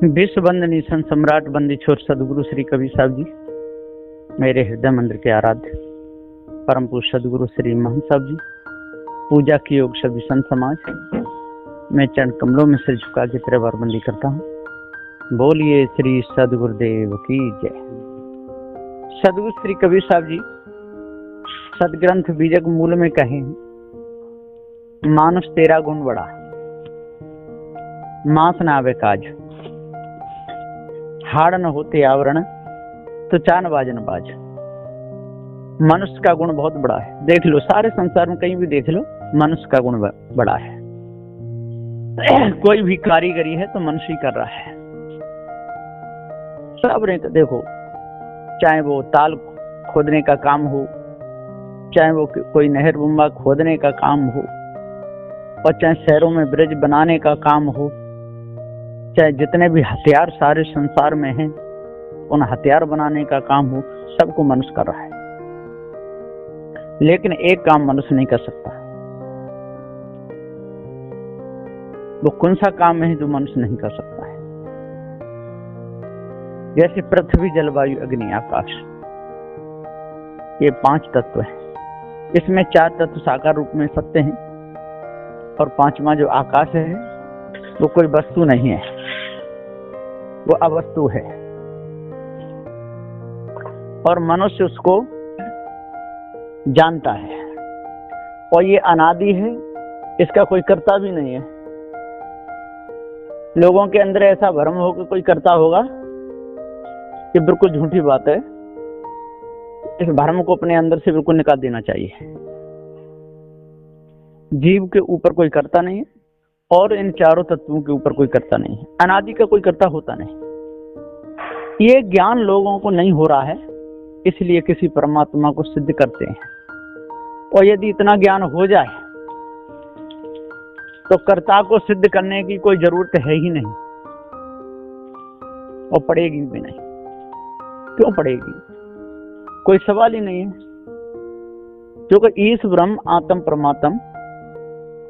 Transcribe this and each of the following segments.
विश्व वंदनीय संत सम्राट बंदी छोर सदगुरु श्री कबीर साहब जी, मेरे हृदय मंदिर के आराध्य परम पूज्य सदगुरु श्री महंत साहब जी, पूजा की योग सभी संत समाज, मैं चरण कमलों में सिर झुका के त्रिवार बंदी करता हूँ। बोलिए श्री सदगुरुदेव की जय। सदगुरु श्री कबीर साहब जी सदग्रंथ बीजक मूल में कहे, मानुष तेरा गुण बड़ा, मांस न आवे काज, हाड़ न होते आवरण, तो चान बाज न बाज। मनुष्य का गुण बहुत बड़ा है। देख लो सारे संसार में कहीं भी देख लो, मनुष्य का गुण बड़ा है। कोई भी कारीगरी है तो मनुष्य ही कर रहा है। सब ने देखो, चाहे वो ताल खोदने का काम हो, चाहे वो कोई नहर बुम्बा खोदने का काम हो, और चाहे शहरों में ब्रिज बनाने का काम हो, चाहे जितने भी हथियार सारे संसार में हैं उन हथियार बनाने का काम हो, सबको मनुष्य कर रहा है। लेकिन एक काम मनुष्य नहीं कर सकता। वो कौन सा काम है जो मनुष्य नहीं कर सकता है? जैसे पृथ्वी, जलवायु, अग्नि, आकाश, ये 5 तत्व हैं। इसमें 4 तत्व साकार रूप में सत्य हैं और 5वां जो आकाश है वो कोई वस्तु नहीं है, वो अवस्तु है। और मनुष्य उसको जानता है, और ये अनादि है, इसका कोई कर्ता भी नहीं है। लोगों के अंदर ऐसा भ्रम हो कि कोई कर्ता होगा, ये बिल्कुल झूठी बात है। इस भ्रम को अपने अंदर से बिल्कुल निकाल देना चाहिए। जीव के ऊपर कोई कर्ता नहीं है और इन 4 तत्वों के ऊपर कोई कर्ता नहीं है। अनादि का कोई कर्ता होता नहीं। ये ज्ञान लोगों को नहीं हो रहा है, इसलिए किसी परमात्मा को सिद्ध करते हैं। और यदि इतना ज्ञान हो जाए तो कर्ता को सिद्ध करने की कोई जरूरत है ही नहीं, और पड़ेगी भी नहीं। क्यों पड़ेगी? कोई सवाल ही नहीं है। क्योंकि ईश ब्रह्म आत्म परमात्म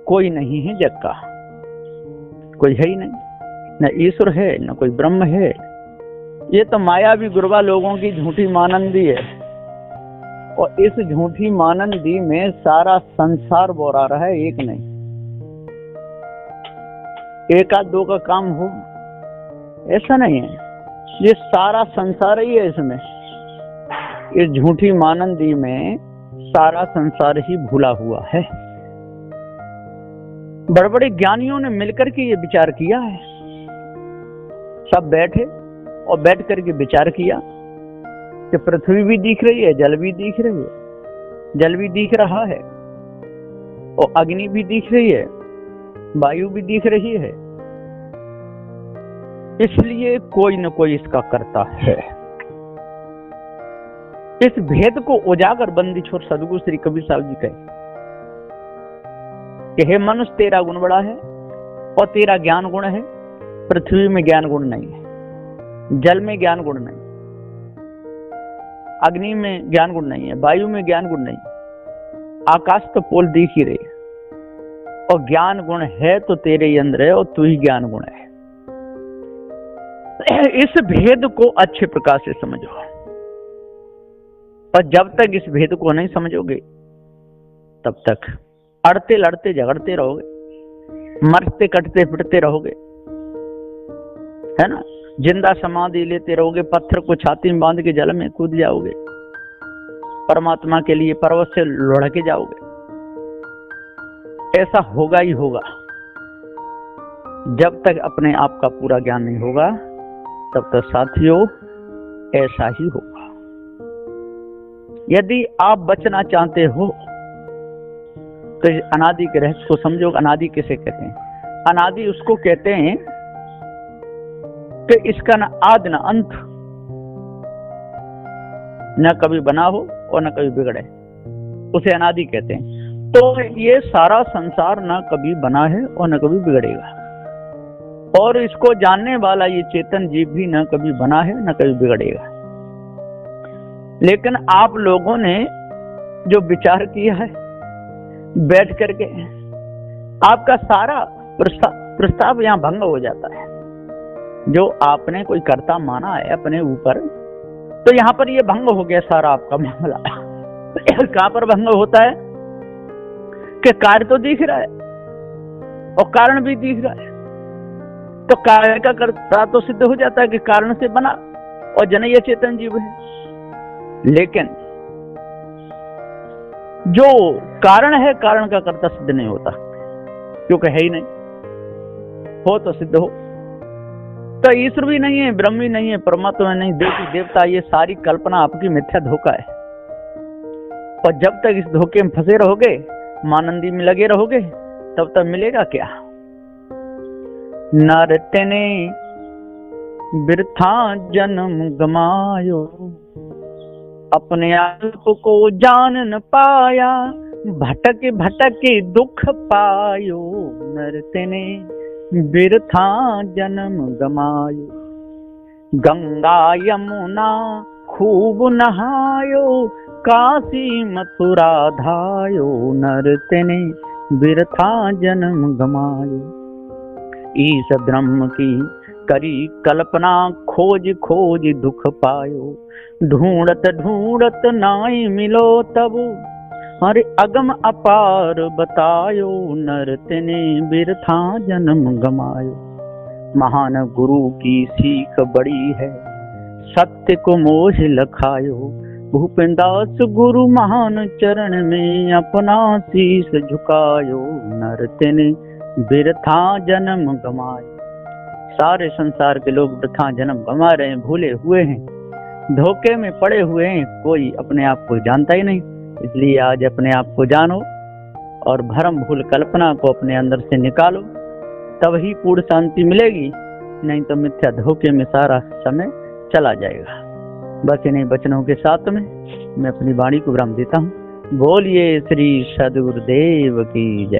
कोई नहीं है जग का, कोई है ही नहीं। न ईश्वर है न कोई ब्रह्म है। ये तो माया भी गुरबा लोगों की झूठी मानंदी है, और इस झूठी मानंदी में सारा संसार बोरा रहा है, एक नहीं। 1 आध 2 का काम हो ऐसा नहीं है, ये सारा संसार ही है। इसमें इस झूठी मानंदी में सारा संसार ही भूला हुआ है। बड़े बड़े ज्ञानियों ने मिलकर के ये विचार किया है। सब बैठे और बैठ करके विचार किया कि पृथ्वी भी दिख रही है, जल भी दिख रही है, जल भी दिख रहा है, और अग्नि भी दिख रही है, वायु भी दिख रही है। इसलिए कोई न कोई इसका कर्ता है। इस भेद को उजागर बंदी छोर सदगुरु श्री कबीर साहब जी कहे कि हे मनुष्य, तेरा गुण बड़ा है और तेरा ज्ञान गुण है। पृथ्वी में ज्ञान गुण नहीं है, जल में ज्ञान गुण नहीं, अग्नि में ज्ञान गुण नहीं है, वायु में ज्ञान गुण नहीं, आकाश तो पोल दिख ही रही है। और ज्ञान गुण है तो तेरे ही अंदर है, और तू ही ज्ञान गुण है। इस भेद को अच्छे प्रकार से समझो, और जब तक इस भेद को नहीं समझोगे तब तक अड़ते लड़ते झगड़ते रहोगे, मरते कटते फिरते रहोगे, है ना। जिंदा समाधि लेते रहोगे, पत्थर को छाती में बांध के जल में कूद जाओगे, परमात्मा के लिए पर्वत से लुढ़के जाओगे। ऐसा होगा ही होगा। जब तक अपने आप का पूरा ज्ञान नहीं होगा तब तक साथियों ऐसा ही होगा। यदि आप बचना चाहते हो तो अनादि के रहस्य को समझो। अनादि किसे कहते हैं? अनादि उसको कहते हैं कि इसका न आदि न अंत, न कभी बना हो और न कभी बिगड़े, उसे अनादि कहते हैं। तो ये सारा संसार न कभी बना है और न कभी बिगड़ेगा, और इसको जानने वाला ये चेतन जीव भी न कभी बना है न कभी बिगड़ेगा। लेकिन आप लोगों ने जो विचार किया है बैठ करके, आपका सारा प्रस्ताव यहाँ भंग हो जाता है। जो आपने कोई कर्ता माना है अपने ऊपर, तो यहाँ पर ये भंग हो गया सारा आपका मामला। कहाँ पर भंग होता है कि कार्य तो दिख रहा है और कारण भी दिख रहा है, तो कार्य का कर्ता तो सिद्ध हो जाता है कि कारण से बना और जनय चेतन जीव है। लेकिन जो कारण है, कारण का कर्ता सिद्ध नहीं होता, क्योंकि है ही नहीं। हो तो सिद्ध हो, तो ईश्वर भी नहीं है, ब्रह्म भी नहीं है, परमात्मा नहीं, देवी देवता, ये सारी कल्पना आपकी मिथ्या धोखा है। और जब तक इस धोखे में फंसे रहोगे, मानंदी में लगे रहोगे, तब तक मिलेगा क्या? नर तेने बिरथा जन्म गमायो, अपने आप को जान न पाया, भटक भटक दुख पायो। नर तेने बिरथा जन्म गमायो, गंगा यमुना खूब नहायो, काशी मथुरा धायो। नर तेने बिरथा जन्म गमायो, ईश ब्रह्म की करी कल्पना, खोज खोज दुख पायो। ढूंढत ढूंढत नाई मिलो तब, अरे अगम अपार बतायो। नर तेने बिरथा जन्म गमायो, महान गुरु की सीख बड़ी है, सत्य को मोह लखायो। भूपेंदास गुरु महान चरण में, अपना शीश झुकायो। नर तेने बिरथा जन्म गमायो। सारे संसार के लोग वृथा जन्म गंवा रहे हैं, भूले हुए हैं, धोखे में पड़े हुए हैं, कोई अपने आप को जानता ही नहीं। इसलिए आज अपने आप को जानो और भरम भूल कल्पना को अपने अंदर से निकालो, तब ही पूर्ण शांति मिलेगी, नहीं तो मिथ्या धोखे में सारा समय चला जाएगा। बस इन्हीं वचनों के साथ में मैं अपनी वाणी को विराम देता हूँ। बोलिए श्री सद्गुरुदेव की जय।